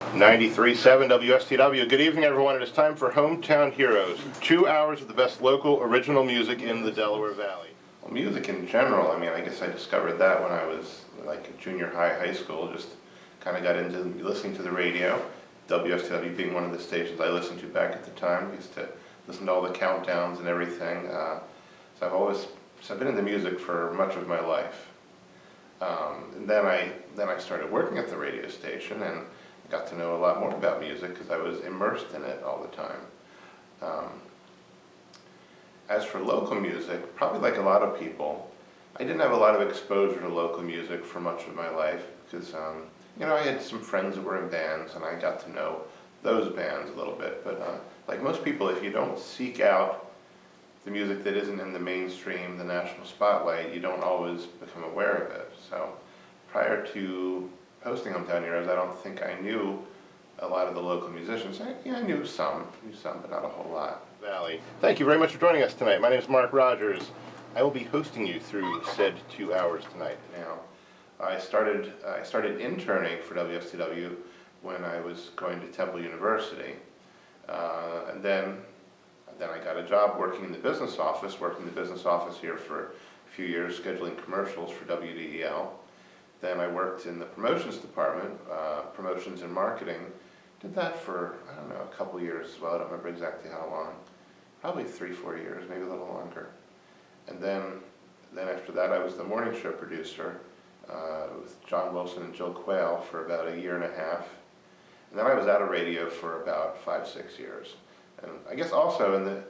93.7 WSTW. Good evening, everyone. It is time for Hometown Heroes. 2 hours of the best local original music in the Delaware Valley. Well, music in general, I guess I discovered that when I was like junior high school. Just kind of got into listening to the radio. WSTW being one of the stations I listened to back at the time. Used to listen to all the countdowns and everything. So I've been into music for much of my life. And then I started working at the radio station and got to know a lot more about music because I was immersed in it all the time. As for local music, probably like a lot of people, I didn't have a lot of exposure to local music for much of my life because, I had some friends that were in bands and I got to know those bands a little bit. But like most people, if you don't seek out the music that isn't in the mainstream, the national spotlight, you don't always become aware of it. So prior to hosting Hometown Heroes, I don't think I knew a lot of the local musicians. I knew some, but not a whole lot. Valley. Thank you very much for joining us tonight. My name is Mark Rogers. I will be hosting you through said 2 hours tonight. Now, I started interning for WSTW when I was going to Temple University, and then I got a job working in the business office. Here for a few years, scheduling commercials for WDEL. Then I worked in the promotions department, promotions and marketing. Did that for, a couple years as well. I don't remember exactly how long. Probably 3-4 years, maybe a little longer. And then after that, I was the morning show producer with John Wilson and Jill Quayle for about a year and a half. And then I was out of radio for about 5-6 years. And I guess also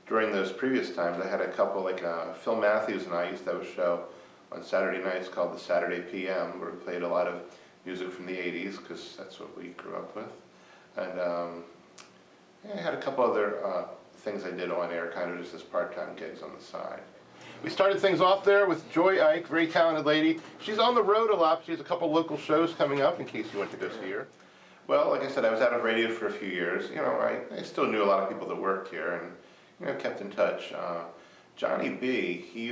during those previous times, I had a couple, like Phil Matthews and I used to have a show on Saturday nights called the Saturday PM, where we played a lot of music from the 80s, because that's what we grew up with. And I had a couple other things I did on air, kind of just as part-time gigs on the side. We started things off there with Joy Ike, very talented lady. She's on the road a lot. She has a couple local shows coming up, in case you went to go see her. Well, like I said, I was out of radio for a few years. I still knew a lot of people that worked here, and kept in touch. Johnny B, he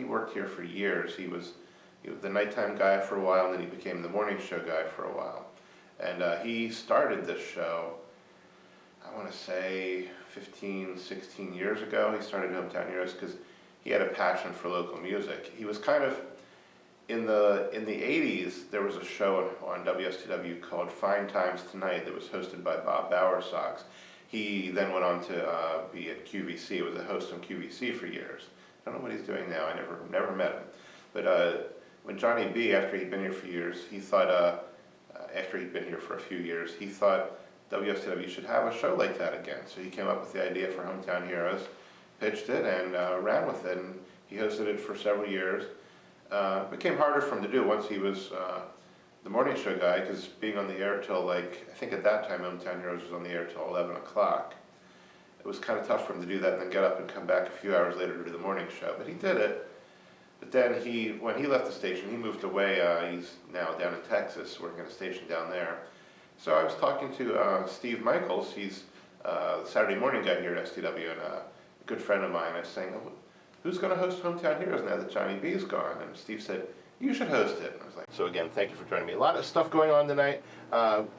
worked here for years. He was the nighttime guy for a while, and then he became the morning show guy for a while. And he started this show, I want to say 15, 16 years ago. He started Hometown Heroes because he had a passion for local music. He was kind of, in the 80s, there was a show on WSTW called Fine Times Tonight that was hosted by Bob Bowersox. He then went on to be at QVC, was a host on QVC for years. I don't know what he's doing now, I never met him. But when Johnny B, after he'd been here for years, he thought, he thought WSTW should have a show like that again. So he came up with the idea for Hometown Heroes, pitched it, and ran with it, and he hosted it for several years. It became harder for him to do once he was the morning show guy, because being on the air till I think at that time Hometown Heroes was on the air till 11 o'clock. It was kind of tough for him to do that and then get up and come back a few hours later to do the morning show, but he did it. But then when he left the station, he moved away. He's now down in Texas, working at a station down there. So I was talking to Steve Michaels. He's the Saturday morning guy here at STW, and a good friend of mine. I was saying, who's going to host Hometown Heroes now that Johnny B's gone? And Steve said, you should host it. And I was like, so again, thank you for joining me. A lot of stuff going on tonight.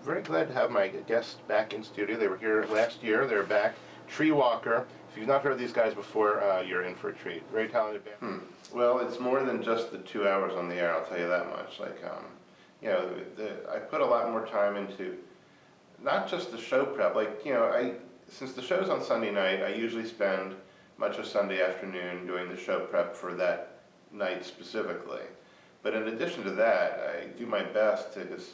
Very glad to have my guests back in studio. They were here last year. They're back. Tree Walker. If you've not heard of these guys before, you're in for a treat. Very talented band. Well, it's more than just the 2 hours on the air, I'll tell you that much. I put a lot more time into not just the show prep. Since the show's on Sunday night, I usually spend much of Sunday afternoon doing the show prep for that night specifically. But in addition to that, I do my best to just,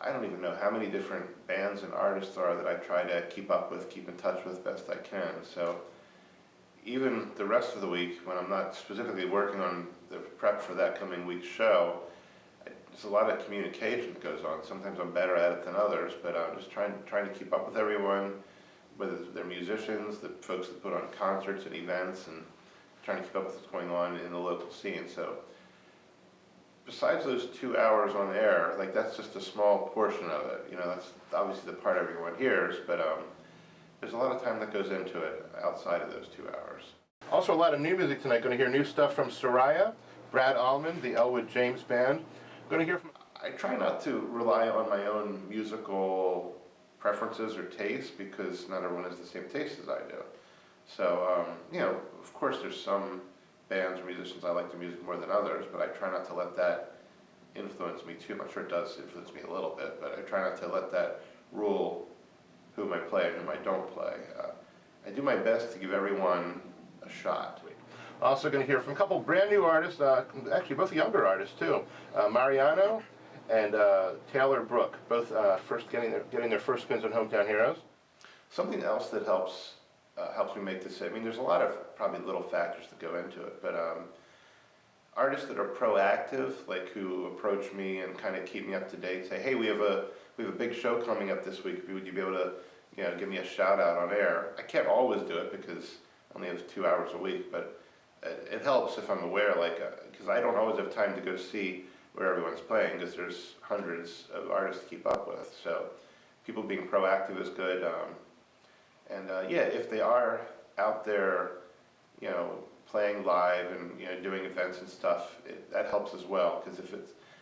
I don't even know how many different bands and artists there are that I try to keep up with, keep in touch with best I can. So even the rest of the week, when I'm not specifically working on the prep for that coming week's show, there's a lot of communication that goes on. Sometimes I'm better at it than others, but I'm just trying to keep up with everyone, whether they're musicians, the folks that put on concerts and events, and trying to keep up with what's going on in the local scene. So besides those 2 hours on air, that's just a small portion of it. That's obviously the part everyone hears, but there's a lot of time that goes into it outside of those 2 hours. Also a lot of new music tonight. Going to hear new stuff from Soraya, Brad Allman, the Elwood James Band. Going to hear from, I try not to rely on my own musical preferences or tastes because not everyone has the same taste as I do. So, of course there's some bands or musicians I like the music more than others, but I try not to let that influence me too much. Sure, it does influence me a little bit, but I try not to let that rule whom I play and whom I don't play. I do my best to give everyone a shot. Also going to hear from a couple brand new artists, actually both younger artists too, Mariano and Taylor Brook, both first getting their first spins on Hometown Heroes. Something else that helps me make this. I mean, there's a lot of probably little factors that go into it, but artists that are proactive, like who approach me and kind of keep me up to date, say, hey, we have a big show coming up this week. Would you be able to, give me a shout out on air? I can't always do it because I only have 2 hours a week, but it helps if I'm aware, because I don't always have time to go see where everyone's playing because there's hundreds of artists to keep up with. So people being proactive is good. If they are out there, playing live and doing events and stuff, that helps as well. Because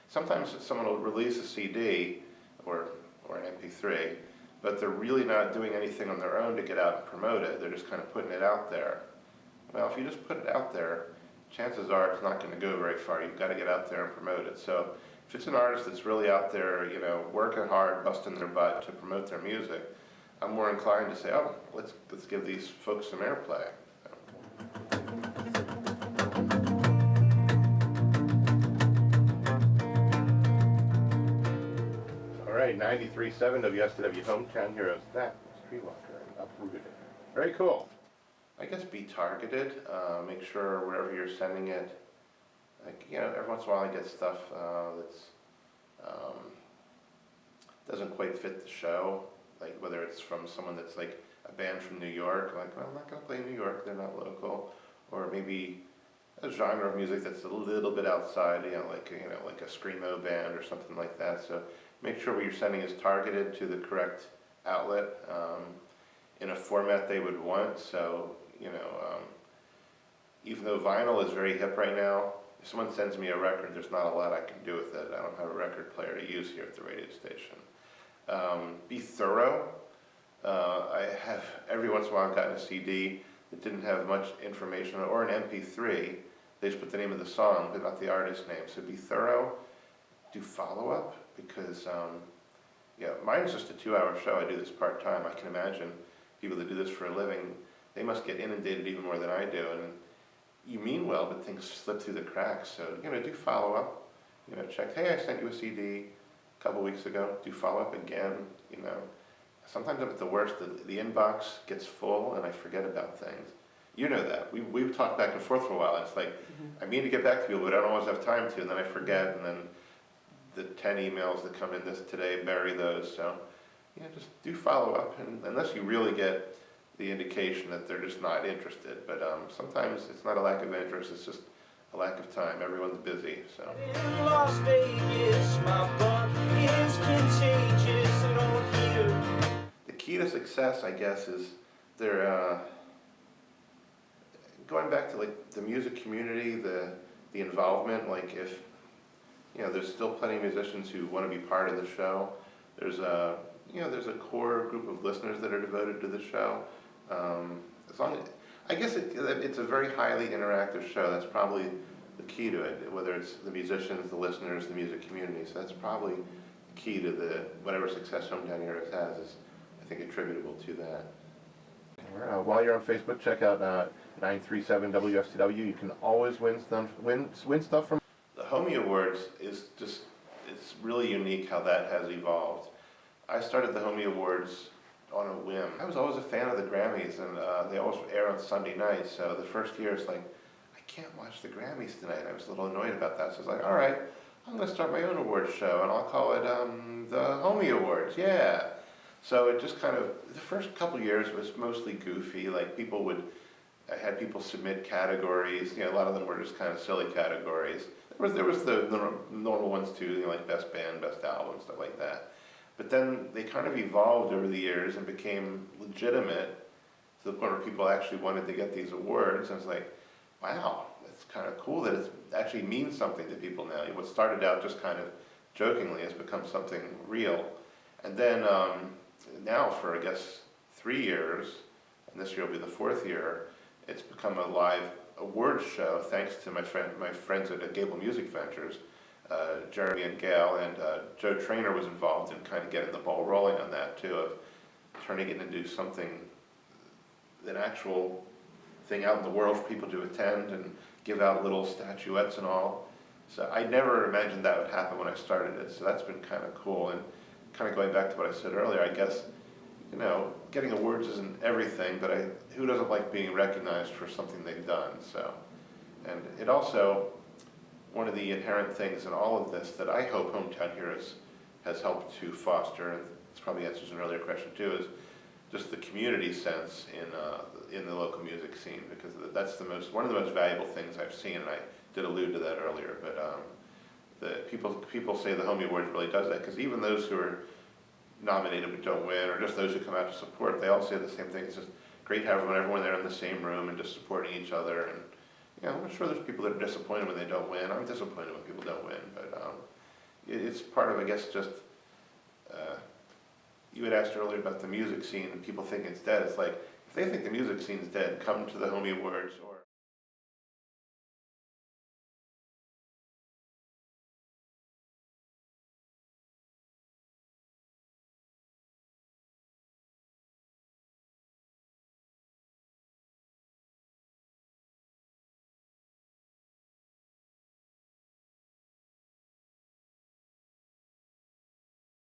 sometimes someone will release a CD or an MP3, but they're really not doing anything on their own to get out and promote it. They're just kind of putting it out there. Well, if you just put it out there, chances are it's not going to go very far. You've got to get out there and promote it. So if it's an artist that's really out there, working hard, busting their butt to promote their music, I'm more inclined to say, oh, let's give these folks some airplay. All right, 93.7 WSTW Hometown Heroes. That was Treewalker and Uprooted. Very cool. I guess be targeted. Make sure wherever you're sending it, every once in a while I get stuff that's doesn't quite fit the show. Like whether it's from someone that's like a band from New York, like, well, I'm not going to play New York, they're not local, or maybe a genre of music that's a little bit outside, like a screamo band or something like that. So make sure what you're sending is targeted to the correct outlet in a format they would want. So even though vinyl is very hip right now, if someone sends me a record, there's not a lot I can do with it. I don't have a record player to use here at the radio station. Be thorough. I have every once in a while I've gotten a CD that didn't have much information, or an MP3. They just put the name of the song, but not the artist name. So be thorough. Do follow-up, because mine's just a 2-hour show. I do this part-time. I can imagine people that do this for a living, they must get inundated even more than I do. And you mean well, but things slip through the cracks. So do follow-up. Check. Hey, I sent you a CD a couple weeks ago. Do follow-up again. Sometimes I'm at the worst. The inbox gets full, and I forget about things. You know that. We've talked back and forth for a while. And it's like, I mean to get back to people, but I don't always have time to, and then I forget, and then the 10 emails that come in today, bury those. So, just do follow up, and unless you really get the indication that they're just not interested. But sometimes it's not a lack of interest, it's just a lack of time. Everyone's busy, so. In Las Vegas, my buck is contagious, and on here. The key to success, I guess, is they're going back to like the music community, the involvement. Like if there's still plenty of musicians who want to be part of the show. There's a core group of listeners that are devoted to the show. I guess it's a very highly interactive show. That's probably the key to it. Whether it's the musicians, the listeners, the music community. So that's probably the key to whatever success Hometown Heroes has, is I think attributable to that. While you're on Facebook, check out 937 WSTW. You can always win stuff from. The Homie Awards is it's really unique how that has evolved. I started the Homie Awards on a whim. I was always a fan of the Grammys, and they always air on Sunday nights. So the first year it's like, I can't watch the Grammys tonight. I was a little annoyed about that. So I was like, all right, I'm going to start my own awards show, and I'll call it the Homie Awards. Yeah. So it just kind of, the first couple years was mostly goofy. Like I had people submit categories. A lot of them were just kind of silly categories. There was the normal ones too, like best band, best album, stuff like that. But then they kind of evolved over the years and became legitimate to the point where people actually wanted to get these awards. And it's like, wow, it's kind of cool that it actually means something to people now. What started out just kind of jokingly has become something real. And then now for, I guess, 3 years, and this year will be the 4th year, it's become a live awards show thanks to my friends at Gable Music Ventures, Jeremy and Gail, and Joe Trainer was involved in kind of getting the ball rolling on that too, of turning it into something, an actual thing out in the world for people to attend and give out little statuettes and all. So I never imagined that would happen when I started it, so that's been kind of cool. And kind of going back to what I said earlier, I guess, you know, getting awards isn't everything, but who doesn't like being recognized for something they've done? So, and it also, one of the inherent things in all of this that I hope Hometown Heroes has helped to foster, and this probably answers an earlier question too, is just the community sense in the local music scene, because that's one of the most valuable things I've seen, and I did allude to that earlier, but the people say the Homie Awards really does that, because even those who are nominated but don't win, or just those who come out to support, they all say the same thing. It's just great having everyone there in the same room and just supporting each other. And you know, I'm sure there's people that are disappointed when they don't win. I'm disappointed when people don't win, but it's part of, I guess, just you had asked earlier about the music scene and people think it's dead. It's like, if they think the music scene's dead, come to the Homie Awards or